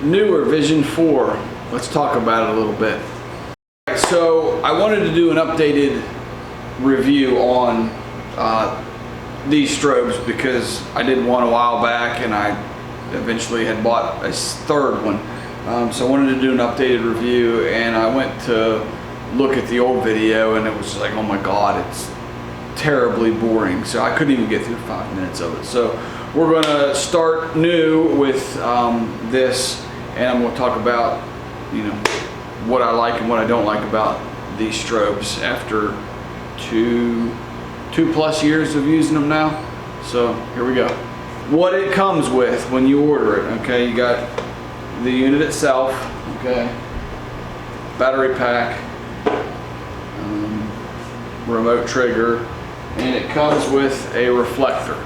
Neewer Vision 4. Let's talk about it a little bit. So I wanted to do an updated review on these strobes because I did one a while back and I eventually had bought a third one. So I wanted to do an updated review, and I went to look at the old video and it was like, oh my god, it's terribly boring. So I couldn't even get through 5 minutes of it. So we're going to start new with this, and I'm going to talk about, you know, what I like and what I don't like about these strobes after two plus years of using them now. So here we go. What it comes with when you order it, okay, you got the unit itself, okay, battery pack, remote trigger, and it comes with a reflector.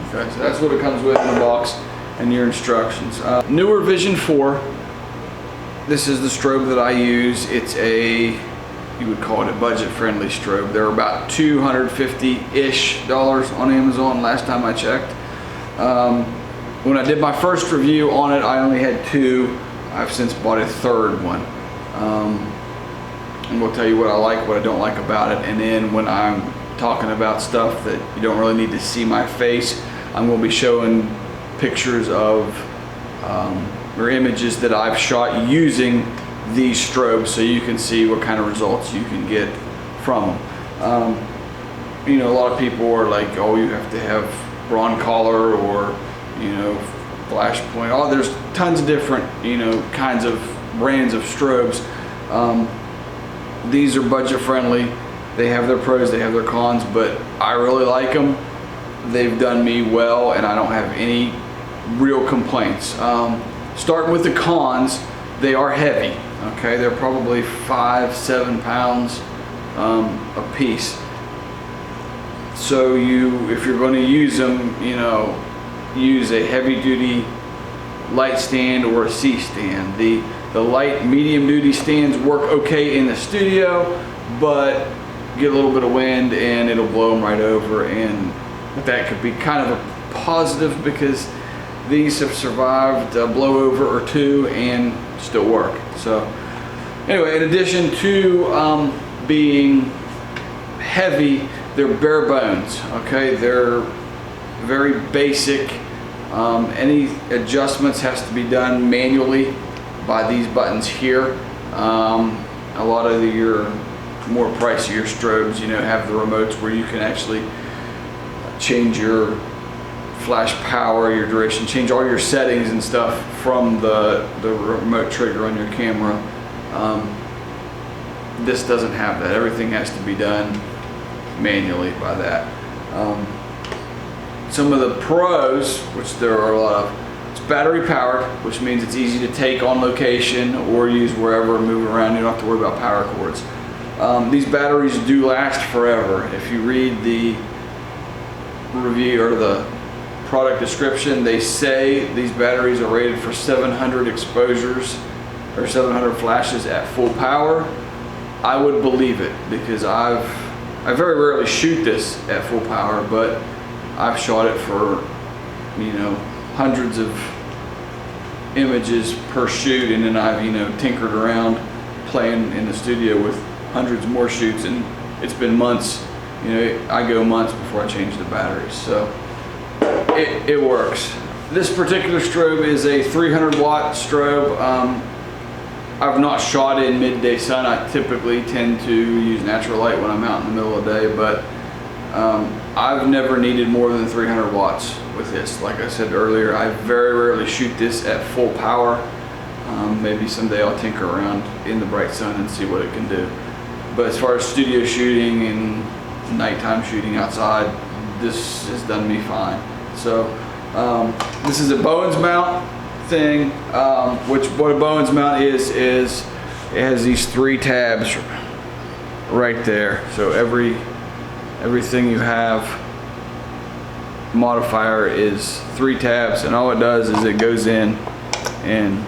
Okay, so that's what it comes with in the box and your instructions. Neewer Vision 4. This is the strobe that I use. It's a, you would call it a budget-friendly strobe. They're about $250-ish on Amazon last time I checked. When I did my first review on it, I only had 2. I've since bought a third one. I'm going to tell you what I like, what I don't like about it, and then when I'm talking about stuff that you don't really need to see my face, I'm going to be showing pictures of or images that I've shot using these strobes, so you can see what kind of results you can get from them. You know, a lot of people are like, oh, you have to have bronze collar or, you know, flash point. Oh, there's tons of different, you know, kinds of brands of strobes. These are budget friendly. They have their pros, they have their cons, but I really like them. They've done me well, and I don't have any real complaints. Starting with the cons, they are heavy. Okay, they're probably 5-7 pounds a piece. So if you're going to use them, you know, use a heavy-duty light stand or a C-stand. The light medium-duty stands work okay in the studio, but get a little bit of wind and it'll blow them right over, and that could be kind of a positive because these have survived a blowover or 2 and still work. So anyway, in addition to being heavy, they're bare bones. Okay, they're very basic. Any adjustments has to be done manually by these buttons here. A lot of your more pricier strobes, you know, have the remotes where you can actually change your flash power, your duration, change all your settings and stuff from the remote trigger on your camera. This doesn't have that. Everything has to be done manually by that. Some of the pros, which there are a lot of, it's battery powered, which means it's easy to take on location or use wherever, move around. You don't have to worry about power cords. These batteries do last forever. If you read the review or the product description, they say these batteries are rated for 700 exposures or 700 flashes at full power. I would believe it because I very rarely shoot this at full power, but I've shot it for, you know, hundreds of images per shoot, and then I've, you know, tinkered around playing in the studio with hundreds more shoots, and it's been months. You know, I go months before I change the batteries, so it works. This particular strobe is a 300 watt strobe. I've not shot in midday sun. I typically tend to use natural light when I'm out in the middle of the day, but I've never needed more than 300 watts with this. Like I said earlier, I very rarely shoot this at full power. Maybe someday I'll tinker around in the bright sun and see what it can do. But as far as studio shooting and nighttime shooting outside, this has done me fine. So this is a Bowens mount thing, which what a Bowens mount is it has these 3 tabs right there. So everything you have modifier is 3 tabs, and all it does is it goes in and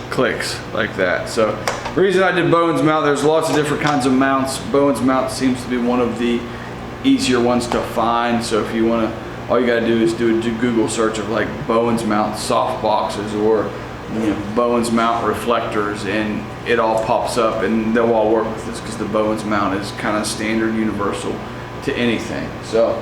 clicks like that. So the reason I did Bowens mount, there's lots of different kinds of mounts. Bowens mount seems to be one of the easier ones to find. So if you want to, all you got to do is do a Google search of like Bowens mount soft boxes or Bowens mount reflectors, and it all pops up, and they'll all work with this because the Bowens mount is kind of standard universal to anything. So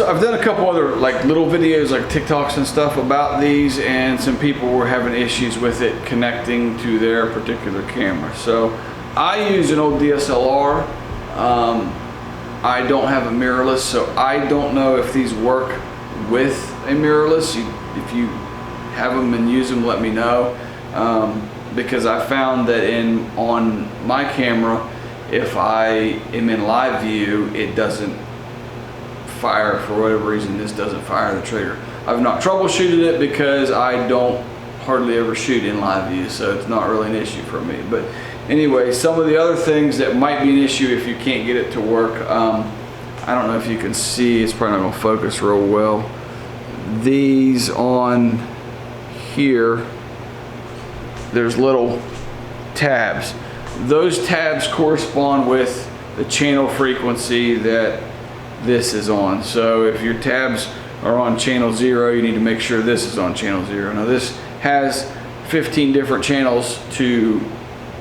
I've done a couple other like little videos, like TikToks and stuff about these, and some people were having issues with it connecting to their particular camera. So I use an old DSLR. I don't have a mirrorless, so I don't know if these work with a mirrorless. If you have them and use them, let me know, because I found that on my camera, if I am in live view, it doesn't fire. For whatever reason, this doesn't fire the trigger. I've not troubleshooted it because I don't hardly ever shoot in live view, so it's not really an issue for me. But anyway, some of the other things that might be an issue if you can't get it to work, I don't know if you can see, it's probably not going to focus real well. These on here, there's little tabs. Those tabs correspond with the channel frequency that this is on. So if your tabs are on channel 0, you need to make sure this is on channel 0. Now this has 15 different channels to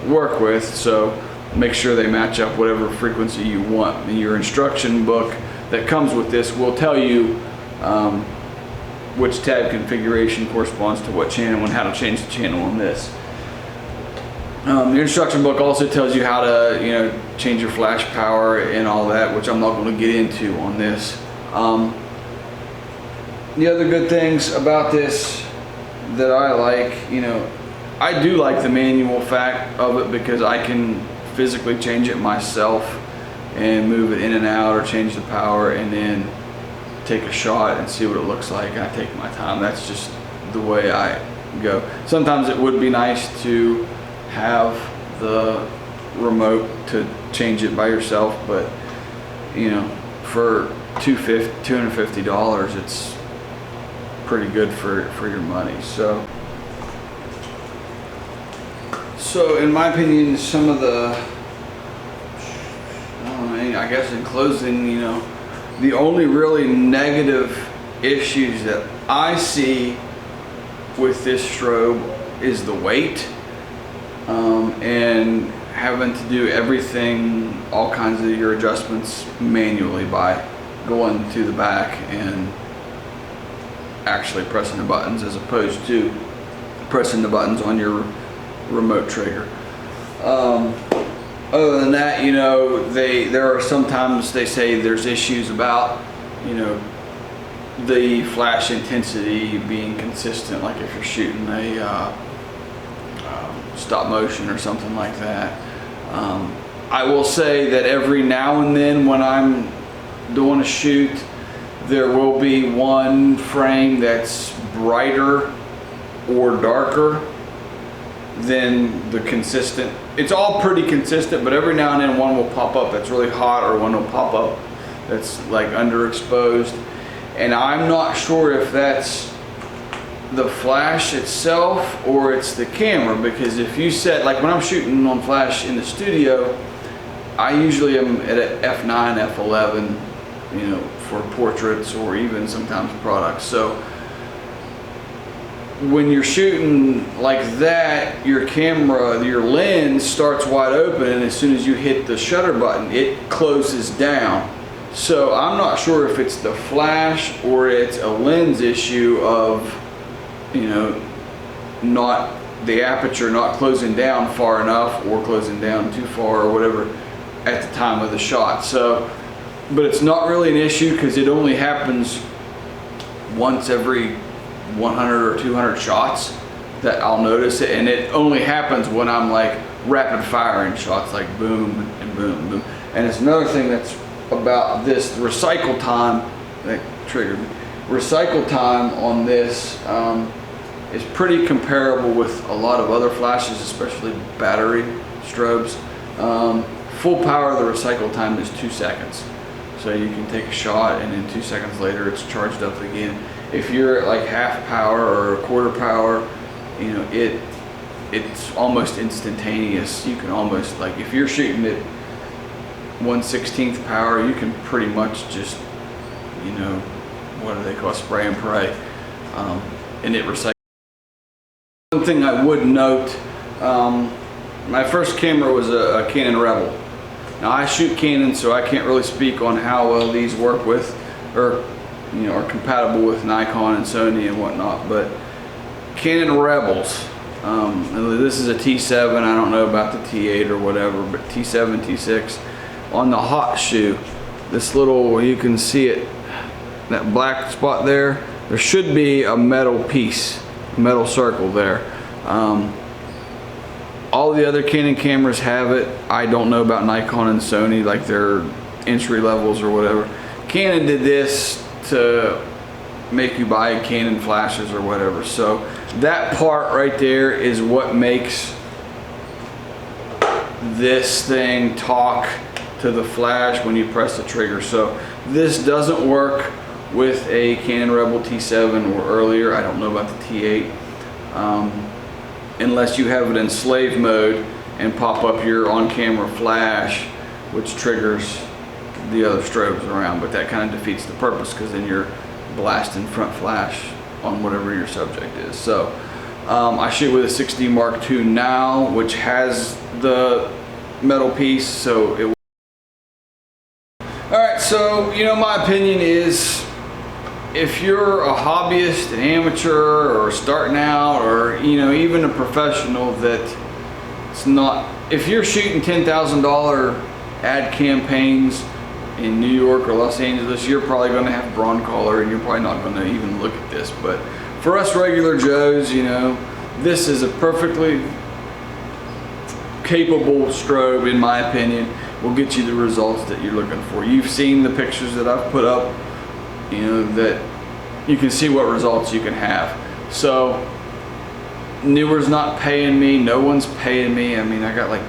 work with, so make sure they match up whatever frequency you want. And your instruction book that comes with this will tell you which tab configuration corresponds to what channel and how to change the channel on this. The instruction book also tells you how to change your flash power and all that, which I'm not going to get into on this. The other good things about this that I like, I do like the manual fact of it because I can physically change it myself and move it in and out or change the power and then take a shot and see what it looks like. I take my time. That's just the way I go. Sometimes it would be nice to have the remote to change it by yourself, but for $250, it's pretty good for your money. So in my opinion, some of the, I guess in closing, the only really negative issues that I see with this strobe is the weight, and having to do everything, all kinds of your adjustments manually by going to the back and actually pressing the buttons as opposed to pressing the buttons on your remote trigger. Other than that, there are sometimes they say there's issues about the flash intensity being consistent, like if you're shooting a stop motion or something like that. I will say that every now and then when I'm doing a shoot, there will be one frame that's brighter or darker than the consistent. It's all pretty consistent, but every now and then one will pop up that's really hot, or one will pop up that's like underexposed. And I'm not sure if that's the flash itself or it's the camera, because if you set, like when I'm shooting on flash in the studio, I usually am at a f9, f11, for portraits or even sometimes products. So when you're shooting like that, your camera, your lens starts wide open, and as soon as you hit the shutter button, it closes down. So I'm not sure if it's the flash or it's a lens issue of, not the aperture not closing down far enough or closing down too far or whatever at the time of the shot. So, but it's not really an issue because it only happens once every 100 or 200 shots that I'll notice it, and it only happens when I'm like rapid firing shots, like boom and boom and boom. And it's another thing that's about this, the recycle time, that triggered me. Recycle time on this is pretty comparable with a lot of other flashes, especially battery strobes. Full power, the recycle time is 2 seconds. So you can take a shot and then 2 seconds later it's charged up again. If you're at like half power or a quarter power, it's almost instantaneous. You can almost, like if you're shooting at 1/16 power, you can pretty much just, what do they call, spray and pray, and it recycles. One thing I would note, my first camera was a Canon Rebel. Now I shoot Canon, so I can't really speak on how well these work with, or are compatible with Nikon and Sony and whatnot. But Canon Rebels, this is a T7. I don't know about the T8 or whatever, but T7, T6. On the hot shoe, this little, you can see it, that black spot there. There should be a metal piece, a metal circle there. All the other Canon cameras have it. I don't know about Nikon and Sony, like their entry levels or whatever. Canon did this to make you buy Canon flashes or whatever. So that part right there is what makes this thing talk to the flash when you press the trigger. So this doesn't work with a Canon Rebel T7 or earlier. I don't know about the T8. Unless you have it in slave mode and pop up your on-camera flash, which triggers the other strobes around, but that kind of defeats the purpose, because then you're blasting front flash on whatever your subject is. So I shoot with a 6D Mark II now, which has the metal piece, so it. All right, so my opinion is, if you're a hobbyist, an amateur, or starting out, or even a professional, that it's not, if you're shooting $10,000 ad campaigns in New York or Los Angeles, you're probably going to have Broncolor, and you're probably not going to even look at this. But for us regular Joes, this is a perfectly capable strobe, in my opinion. Will get you the results that you're looking for. You've seen the pictures that I've put up, that you can see what results you can have. So Neewer's not paying me, no one's paying me. I mean, I got like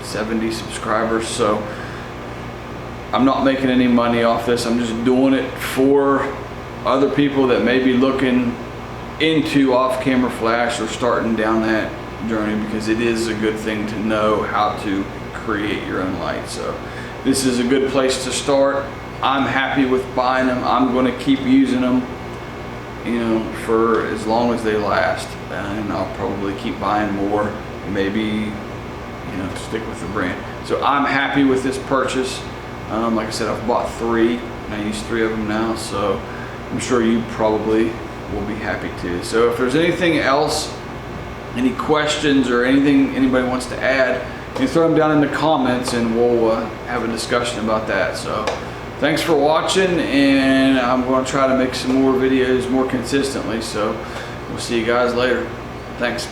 70 subscribers, so I'm not making any money off this. I'm just doing it for other people that may be looking into off-camera flash or starting down that journey, because it is a good thing to know how to create your own light. So this is a good place to start. I'm happy with buying them. I'm going to keep using them, for as long as they last, and I'll probably keep buying more, maybe, stick with the brand. So I'm happy with this purchase. Like I said, I've bought 3, and I use 3 of them now, so I'm sure you probably will be happy too. So if there's anything else, any questions or anything anybody wants to add, you throw them down in the comments, and we'll have a discussion about that. So thanks for watching, and I'm going to try to make some more videos more consistently. So we'll see you guys later. Thanks.